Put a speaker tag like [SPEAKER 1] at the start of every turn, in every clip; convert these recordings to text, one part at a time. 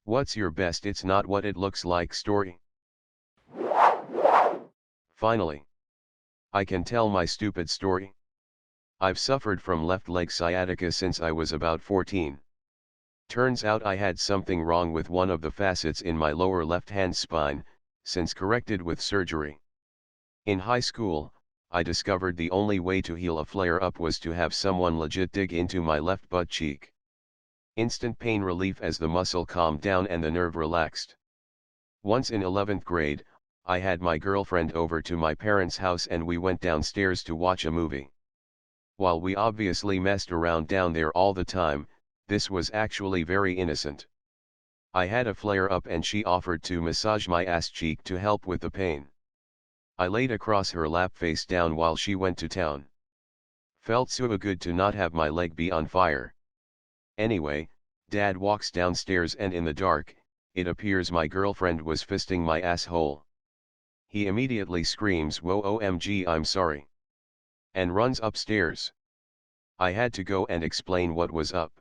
[SPEAKER 1] What's your best it's not what it looks like story? Finally, I can tell my stupid story. I've suffered from left leg sciatica since I was about 14. Turns out I had something wrong with one of the facets in my lower left-hand spine, since corrected with surgery. In high school, I discovered the only way to heal a flare-up was to have someone legit dig into my left butt cheek. Instant pain relief as the muscle calmed down and the nerve relaxed. Once in 11th grade, I had my girlfriend over to my parents' house and we went downstairs to watch a movie. While we obviously messed around down there all the time, this was actually very innocent. I had a flare-up and she offered to massage my ass cheek to help with the pain. I laid across her lap face down while she went to town. Felt so good to not have my leg be on fire. Anyway, Dad walks downstairs and in the dark, it appears my girlfriend was fisting my asshole. He immediately screams, "Whoa, OMG, I'm sorry," and runs upstairs. I had to go and explain what was up.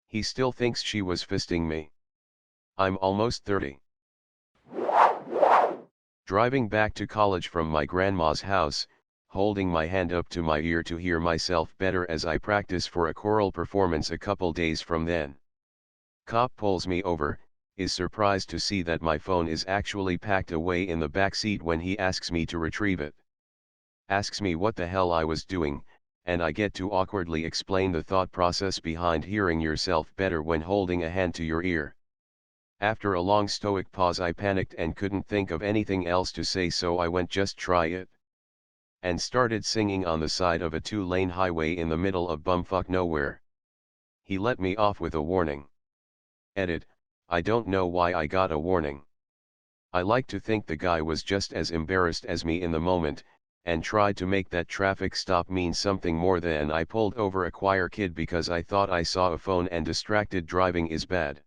[SPEAKER 1] He still thinks she was fisting me. I'm almost 30. Driving back to college from my grandma's house, holding my hand up to my ear to hear myself better as I practice for a choral performance a couple days from then. Cop pulls me over, is surprised to see that my phone is actually packed away in the back seat when he asks me to retrieve it. Asks me what the hell I was doing, and I get to awkwardly explain the thought process behind hearing yourself better when holding a hand to your ear. After a long stoic pause I panicked and couldn't think of anything else to say, so I went, "Just try it," and started singing on the side of a 2-lane highway in the middle of bumfuck nowhere. He let me off with a warning. Edit, I don't know why I got a warning. I like to think the guy was just as embarrassed as me in the moment, and tried to make that traffic stop mean something more than I pulled over a choir kid because I thought I saw a phone and distracted driving is bad.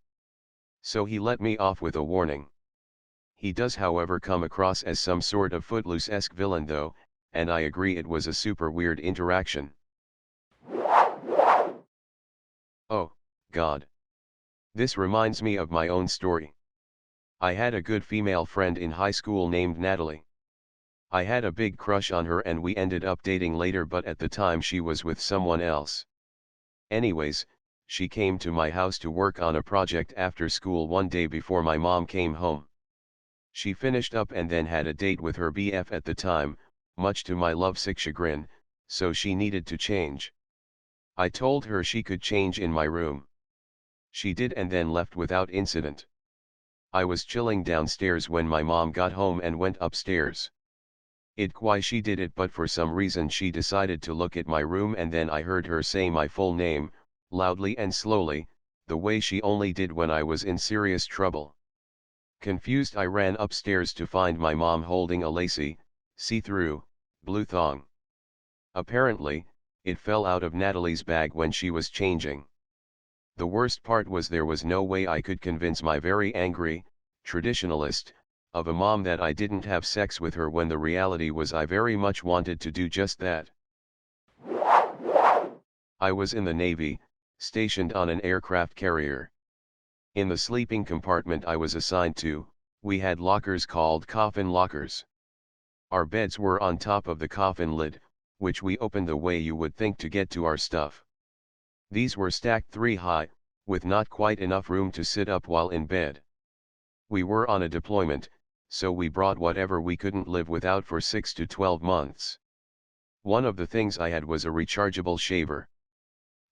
[SPEAKER 1] So he let me off with a warning. He does however come across as some sort of Footloose-esque villain though, and I agree it was a super weird interaction. Oh, God. This reminds me of my own story. I had a good female friend in high school named Natalie. I had a big crush on her and we ended up dating later, but at the time she was with someone else. Anyways, she came to my house to work on a project after school one day before my mom came home. She finished up and then had a date with her BF at the time, much to my lovesick chagrin, so she needed to change. I told her she could change in my room. She did and then left without incident. I was chilling downstairs when my mom got home and went upstairs. Why she did it, but for some reason she decided to look at my room and then I heard her say my full name, loudly and slowly, the way she only did when I was in serious trouble. Confused I ran upstairs to find my mom holding a lacy, see-through, blue thong. Apparently, it fell out of Natalie's bag when she was changing. The worst part was there was no way I could convince my very angry, traditionalist, of a mom that I didn't have sex with her when the reality was I very much wanted to do just that. I was in the Navy, stationed on an aircraft carrier. In the sleeping compartment I was assigned to, we had lockers called coffin lockers. Our beds were on top of the coffin lid, which we opened the way you would think to get to our stuff. These were stacked 3 high, with not quite enough room to sit up while in bed. We were on a deployment, so we brought whatever we couldn't live without for 6 to 12 months. One of the things I had was a rechargeable shaver.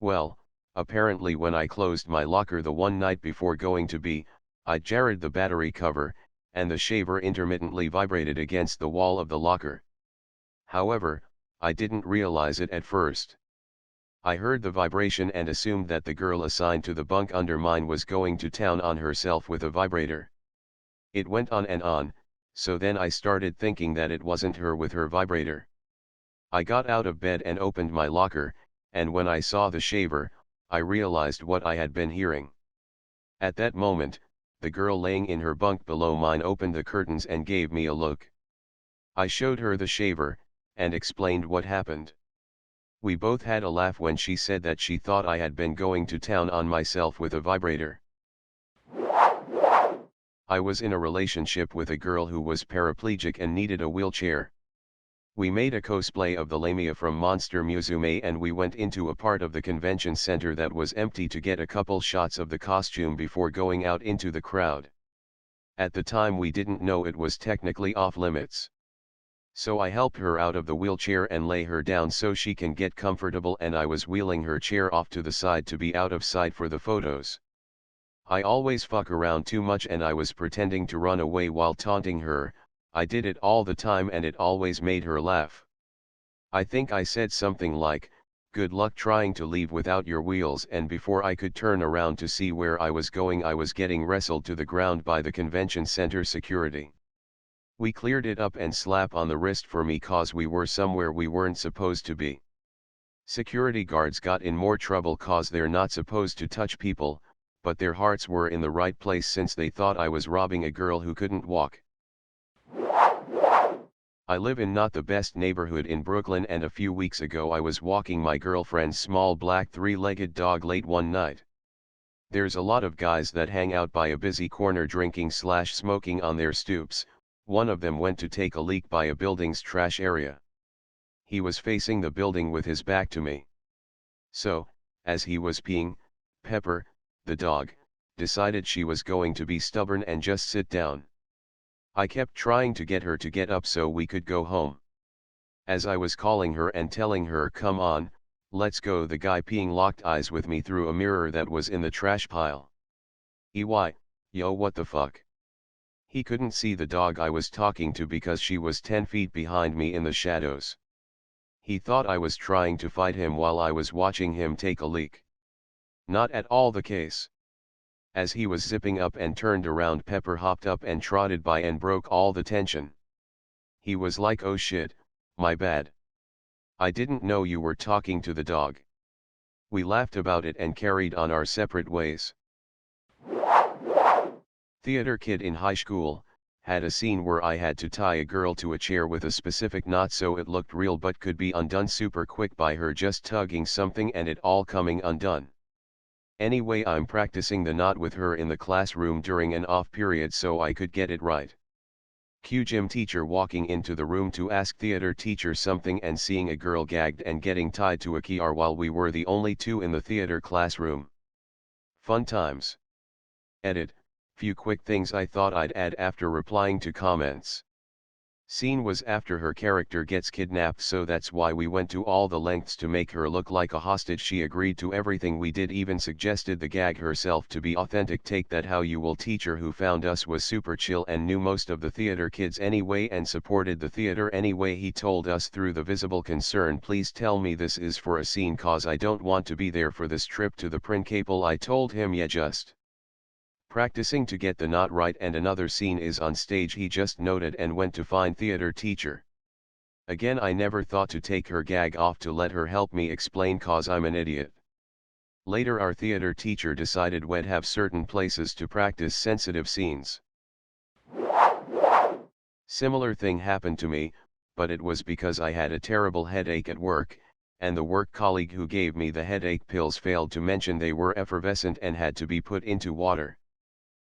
[SPEAKER 1] Well, apparently when I closed my locker the one night before going to bed, I jarred the battery cover, and the shaver intermittently vibrated against the wall of the locker. However, I didn't realize it at first. I heard the vibration and assumed that the girl assigned to the bunk under mine was going to town on herself with a vibrator. It went on and on, so then I started thinking that it wasn't her with her vibrator. I got out of bed and opened my locker, and when I saw the shaver, I realized what I had been hearing. At that moment, the girl laying in her bunk below mine opened the curtains and gave me a look. I showed her the shaver, and explained what happened. We both had a laugh when she said that she thought I had been going to town on myself with a vibrator. I was in a relationship with a girl who was paraplegic and needed a wheelchair. We made a cosplay of the Lamia from Monster Musume and we went into a part of the convention center that was empty to get a couple shots of the costume before going out into the crowd. At the time we didn't know it was technically off limits. So I helped her out of the wheelchair and lay her down so she can get comfortable, and I was wheeling her chair off to the side to be out of sight for the photos. I always fuck around too much and I was pretending to run away while taunting her. I did it all the time and it always made her laugh. I think I said something like, "Good luck trying to leave without your wheels," and before I could turn around to see where I was going I was getting wrestled to the ground by the convention center security. We cleared it up and slap on the wrist for me cause we were somewhere we weren't supposed to be. Security guards got in more trouble cause they're not supposed to touch people, but their hearts were in the right place since they thought I was robbing a girl who couldn't walk. I live in not the best neighborhood in Brooklyn, and a few weeks ago I was walking my girlfriend's small black three-legged dog late one night. There's a lot of guys that hang out by a busy corner drinking/smoking on their stoops. One of them went to take a leak by a building's trash area. He was facing the building with his back to me. So, as he was peeing, Pepper, the dog, decided she was going to be stubborn and just sit down. I kept trying to get her to get up so we could go home. As I was calling her and telling her, "Come on, let's go," the guy peeing locked eyes with me through a mirror that was in the trash pile. Yo, what the fuck? He couldn't see the dog I was talking to because she was 10 feet behind me in the shadows. He thought I was trying to fight him while I was watching him take a leak. Not at all the case. As he was zipping up and turned around, Pepper hopped up and trotted by and broke all the tension. He was like, "Oh shit, my bad. I didn't know you were talking to the dog." We laughed about it and carried on our separate ways. Theater kid in high school, had a scene where I had to tie a girl to a chair with a specific knot so it looked real but could be undone super quick by her just tugging something and it all coming undone. Anyway, I'm practicing the knot with her in the classroom during an off period so I could get it right. Cue gym teacher walking into the room to ask theater teacher something and seeing a girl gagged and getting tied to a chair while we were the only two in the theater classroom. Fun times. Edit. Few quick things I thought I'd add after replying to comments. Scene was after her character gets kidnapped, so that's why we went to all the lengths to make her look like a hostage. She agreed to everything we did, even suggested the gag herself to be authentic. Take that how you will. Teacher who found us was super chill and knew most of the theater kids anyway and supported the theater anyway. He told us through the visible concern, "Please tell me this is for a scene cause I don't want to be there for this trip to the Principal." I told him, "Yeah, just practicing to get the knot right and another scene is on stage." He just nodded and went to find theater teacher. Again, I never thought to take her gag off to let her help me explain cause I'm an idiot. Later our theater teacher decided we'd have certain places to practice sensitive scenes. Similar thing happened to me, but it was because I had a terrible headache at work, and the work colleague who gave me the headache pills failed to mention they were effervescent and had to be put into water.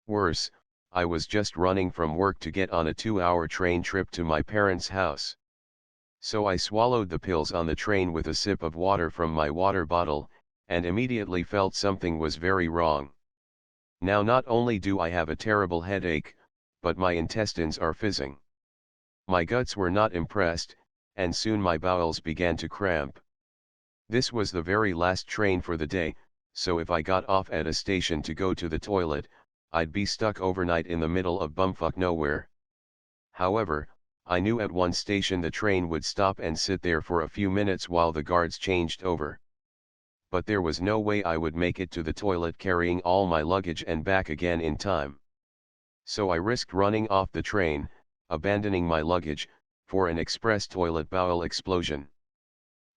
[SPEAKER 1] Worse, I was just running from work to get on a 2-hour train trip to my parents' house. So I swallowed the pills on the train with a sip of water from my water bottle, and immediately felt something was very wrong. Now not only do I have a terrible headache, but my intestines are fizzing. My guts were not impressed, and soon my bowels began to cramp. This was the very last train for the day, so if I got off at a station to go to the toilet, I'd be stuck overnight in the middle of bumfuck nowhere. However, I knew at one station the train would stop and sit there for a few minutes while the guards changed over. But there was no way I would make it to the toilet carrying all my luggage and back again in time. So I risked running off the train, abandoning my luggage, for an express toilet bowel explosion.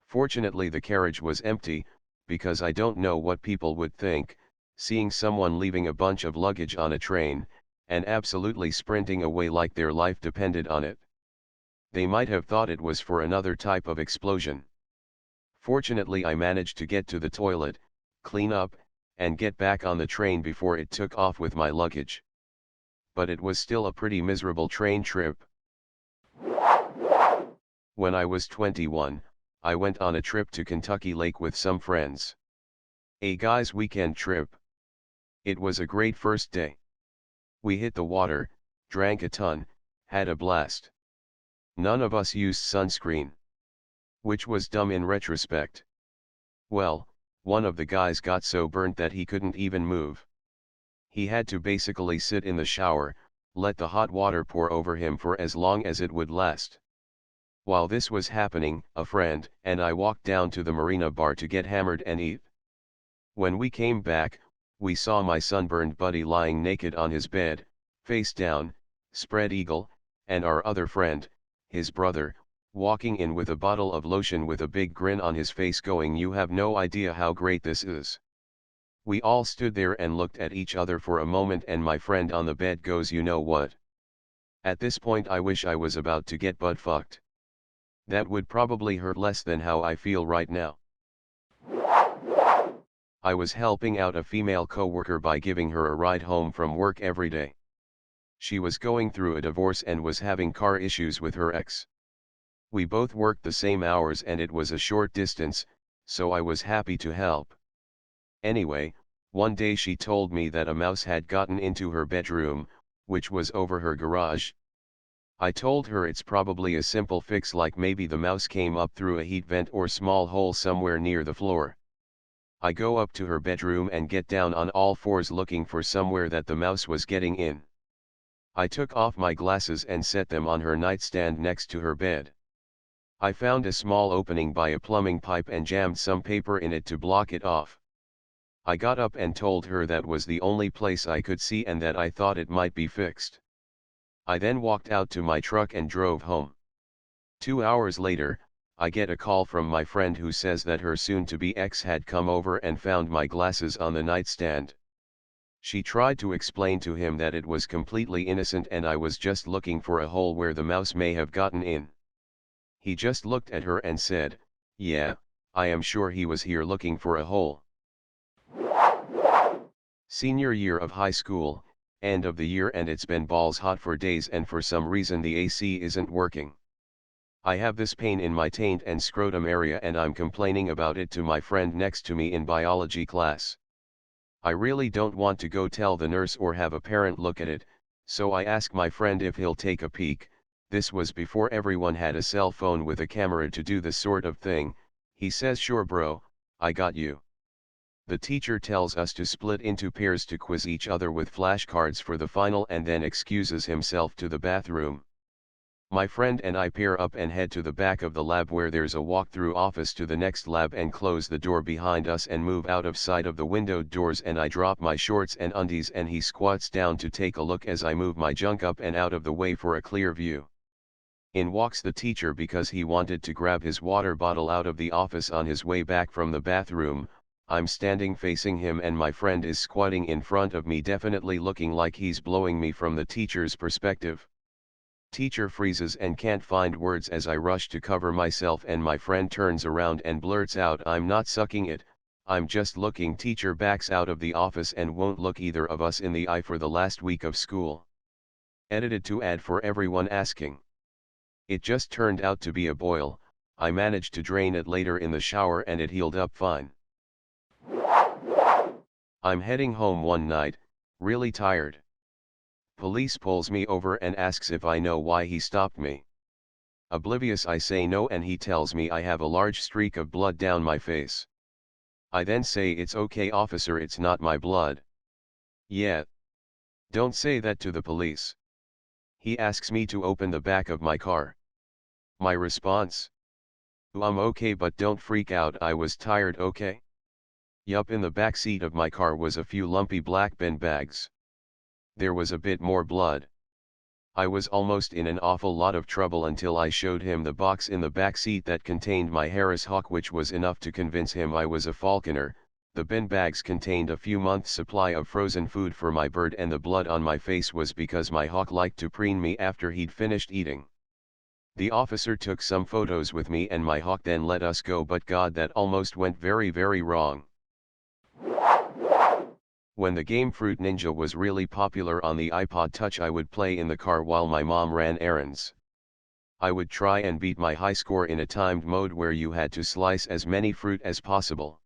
[SPEAKER 1] Fortunately the carriage was empty, because I don't know what people would think, seeing someone leaving a bunch of luggage on a train, and absolutely sprinting away like their life depended on it. They might have thought it was for another type of explosion. Fortunately I managed to get to the toilet, clean up, and get back on the train before it took off with my luggage. but it was still a pretty miserable train trip. When I was 21, I went on a trip to Kentucky Lake with some friends. A guy's weekend trip. It was a great first day. We hit the water, drank a ton, had a blast. None of us used sunscreen. Which was dumb in retrospect. Well, one of the guys got so burnt that he couldn't even move. He had to basically sit in the shower, let the hot water pour over him for as long as it would last. While this was happening, a friend and I walked down to the marina bar to get hammered and eat. When we came back, we saw my sunburned buddy lying naked on his bed, face down, spread eagle, and our other friend, his brother, walking in with a bottle of lotion with a big grin on his face going, "You have no idea how great this is." We all stood there and looked at each other for a moment, and my friend on the bed goes, "You know what? At this point I wish I was about to get butt fucked. That would probably hurt less than how I feel right now." I was helping out a female coworker by giving her a ride home from work every day. She was going through a divorce and was having car issues with her ex. We both worked the same hours and it was a short distance, so I was happy to help. Anyway, one day she told me that a mouse had gotten into her bedroom, which was over her garage. I told her it's probably a simple fix, like maybe the mouse came up through a heat vent or small hole somewhere near the floor. I go up to her bedroom and get down on all fours looking for somewhere that the mouse was getting in. I took off my glasses and set them on her nightstand next to her bed. I found a small opening by a plumbing pipe and jammed some paper in it to block it off. I got up and told her that was the only place I could see and that I thought it might be fixed. I then walked out to my truck and drove home. 2 hours later, I get a call from my friend who says that her soon-to-be ex had come over and found my glasses on the nightstand. She tried to explain to him that it was completely innocent and I was just looking for a hole where the mouse may have gotten in. He just looked at her and said, "Yeah, I am sure he was here looking for a hole." Senior year of high school, end of the year, and it's been balls hot for days and for some reason the AC isn't working. I have this pain in my taint and scrotum area and I'm complaining about it to my friend next to me in biology class. I really don't want to go tell the nurse or have a parent look at it, so I ask my friend if he'll take a peek. This was before everyone had a cell phone with a camera to do this sort of thing. He says, "Sure bro, I got you." The teacher tells us to split into pairs to quiz each other with flashcards for the final and then excuses himself to the bathroom. My friend and I pair up and head to the back of the lab where there's a walk-through office to the next lab and close the door behind us and move out of sight of the windowed doors, and I drop my shorts and undies and he squats down to take a look as I move my junk up and out of the way for a clear view. In walks the teacher because he wanted to grab his water bottle out of the office on his way back from the bathroom. I'm standing facing him and my friend is squatting in front of me, definitely looking like he's blowing me from the teacher's perspective. Teacher freezes and can't find words as I rush to cover myself, and my friend turns around and blurts out, "I'm not sucking it, I'm just looking." Teacher backs out of the office and won't look either of us in the eye for the last week of school. Edited to add for everyone asking. It just turned out to be a boil. I managed to drain it later in the shower and it healed up fine. I'm heading home one night, really tired. Police pulls me over and asks if I know why he stopped me. Oblivious I say no, and he tells me I have a large streak of blood down my face. I then say, "It's okay officer, it's not my blood." "Yeah. Don't say that to the police." He asks me to open the back of my car. My response? "I'm okay, but don't freak out, I was tired, okay?" Yup, in the back seat of my car was a few lumpy black bin bags. There was a bit more blood. I was almost in an awful lot of trouble until I showed him the box in the back seat that contained my Harris Hawk, which was enough to convince him I was a falconer. The bin bags contained a few months' supply of frozen food for my bird, and the blood on my face was because my hawk liked to preen me after he'd finished eating. The officer took some photos with me and my hawk, then let us go, but God, that almost went very, very wrong. When the game Fruit Ninja was really popular on the iPod Touch, I would play in the car while my mom ran errands. I would try and beat my high score in a timed mode where you had to slice as many fruit as possible.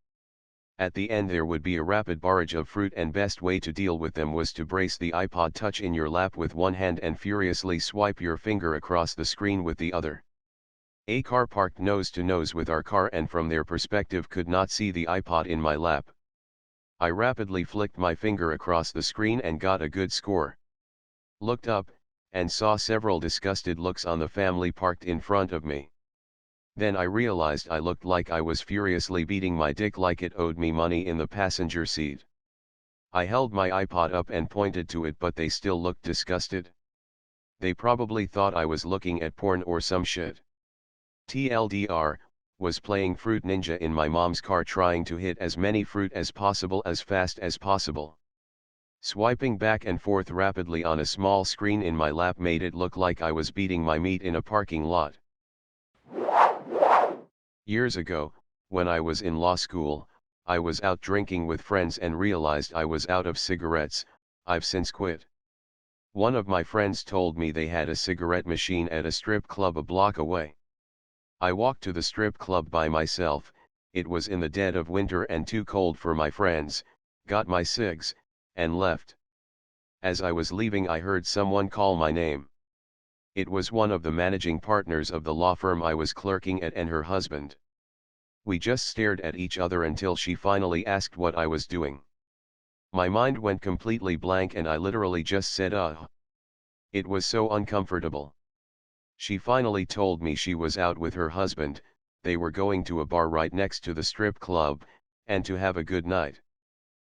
[SPEAKER 1] At the end there would be a rapid barrage of fruit, and best way to deal with them was to brace the iPod Touch in your lap with one hand and furiously swipe your finger across the screen with the other. A car parked nose to nose with our car and from their perspective could not see the iPod in my lap. I rapidly flicked my finger across the screen and got a good score. Looked up, and saw several disgusted looks on the family parked in front of me. Then I realized I looked like I was furiously beating my dick like it owed me money in the passenger seat. I held my iPod up and pointed to it, but they still looked disgusted. They probably thought I was looking at porn or some shit. TLDR, was playing Fruit Ninja in my mom's car, trying to hit as many fruit as possible as fast as possible. Swiping back and forth rapidly on a small screen in my lap made it look like I was beating my meat in a parking lot. Years ago, when I was in law school, I was out drinking with friends and realized I was out of cigarettes. I've since quit. One of my friends told me they had a cigarette machine at a strip club a block away. I walked to the strip club by myself. It was in the dead of winter and too cold for my friends, got my cigs, and left. As I was leaving I heard someone call my name. It was one of the managing partners of the law firm I was clerking at and her husband. We just stared at each other until she finally asked what I was doing. My mind went completely blank and I literally just said It was so uncomfortable. She finally told me she was out with her husband, they were going to a bar right next to the strip club, and to have a good night.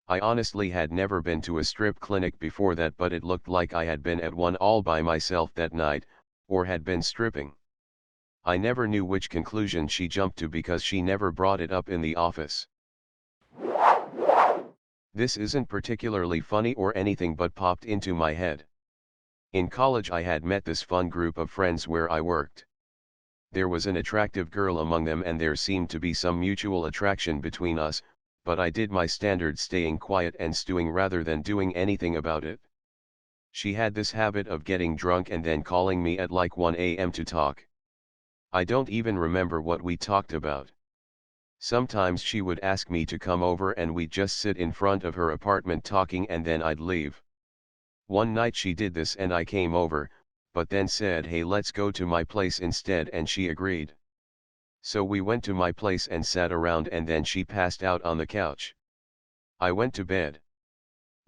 [SPEAKER 1] I honestly had never been to a strip clinic before that, but it looked like I had been at one all by myself that night, or had been stripping. I never knew which conclusion she jumped to because she never brought it up in the office. This isn't particularly funny or anything but popped into my head. In college I had met this fun group of friends where I worked. There was an attractive girl among them and there seemed to be some mutual attraction between us, but I did my standard staying quiet and stewing rather than doing anything about it. She had this habit of getting drunk and then calling me at like 1 a.m. to talk. I don't even remember what we talked about. Sometimes she would ask me to come over and we'd just sit in front of her apartment talking and then I'd leave. One night she did this and I came over, but then said hey, let's go to my place instead, and she agreed. So we went to my place and sat around and then she passed out on the couch. I went to bed.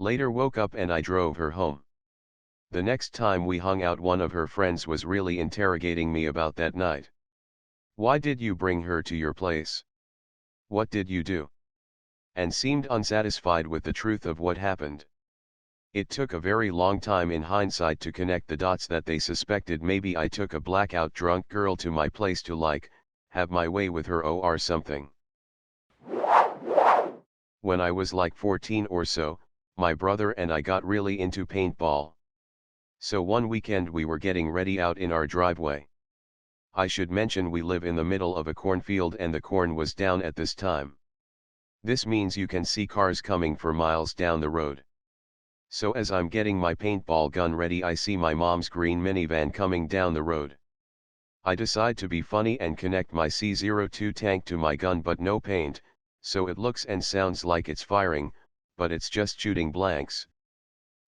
[SPEAKER 1] Later woke up and I drove her home. The next time we hung out one of her friends was really interrogating me about that night. Why did you bring her to your place? What did you do? And seemed unsatisfied with the truth of what happened. It took a very long time in hindsight to connect the dots that they suspected maybe I took a blackout drunk girl to my place to have my way with her or something. When I was like 14 or so, my brother and I got really into paintball. So one weekend we were getting ready out in our driveway. I should mention we live in the middle of a cornfield and the corn was down at this time. This means you can see cars coming for miles down the road. So as I'm getting my paintball gun ready I see my mom's green minivan coming down the road. I decide to be funny and connect my C02 tank to my gun, but no paint, so it looks and sounds like it's firing, but it's just shooting blanks.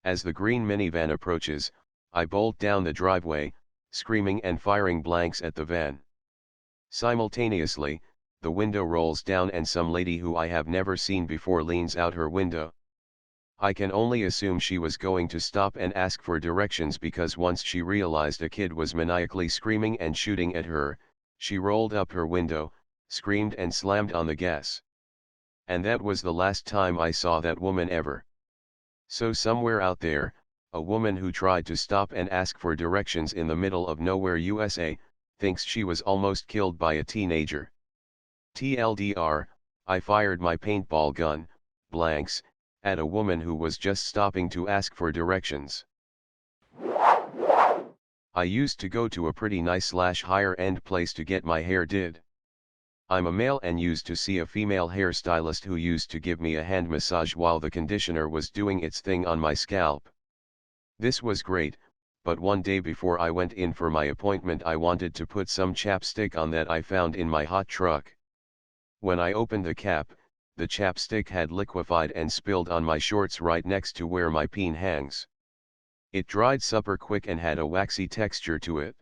[SPEAKER 1] As the green minivan approaches, I bolt down the driveway, screaming and firing blanks at the van. Simultaneously, the window rolls down and some lady who I have never seen before leans out her window. I can only assume she was going to stop and ask for directions because once she realized a kid was maniacally screaming and shooting at her, she rolled up her window, screamed and slammed on the gas. And that was the last time I saw that woman ever. So somewhere out there, a woman who tried to stop and ask for directions in the middle of nowhere USA, thinks she was almost killed by a teenager. TLDR, I fired my paintball gun, blanks, at a woman who was just stopping to ask for directions. I used to go to a pretty nice / higher end place to get my hair did. I'm a male and used to see a female hairstylist who used to give me a hand massage while the conditioner was doing its thing on my scalp. This was great, but one day before I went in for my appointment I wanted to put some chapstick on that I found in my hot truck. When I opened the cap, the chapstick had liquefied and spilled on my shorts right next to where my peen hangs. It dried super quick and had a waxy texture to it.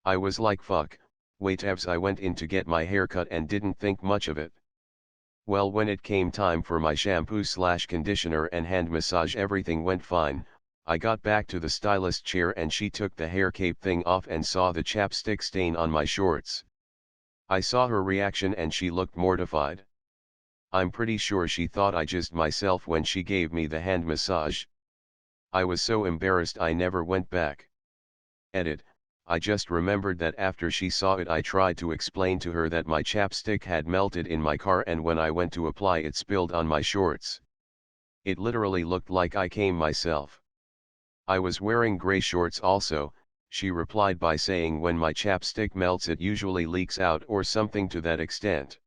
[SPEAKER 1] I was like fuck, whatevs. I went in to get my hair cut and didn't think much of it. Well, when it came time for my shampoo/conditioner and hand massage, everything went fine. I got back to the stylist chair and she took the hair cape thing off and saw the chapstick stain on my shorts. I saw her reaction and she looked mortified. I'm pretty sure she thought I jizzed myself when she gave me the hand massage. I was so embarrassed I never went back. Edit. I just remembered that after she saw it I tried to explain to her that my chapstick had melted in my car and when I went to apply it spilled on my shorts. It literally looked like I came myself. I was wearing gray shorts also, she replied by saying when my chapstick melts it usually leaks out or something to that extent.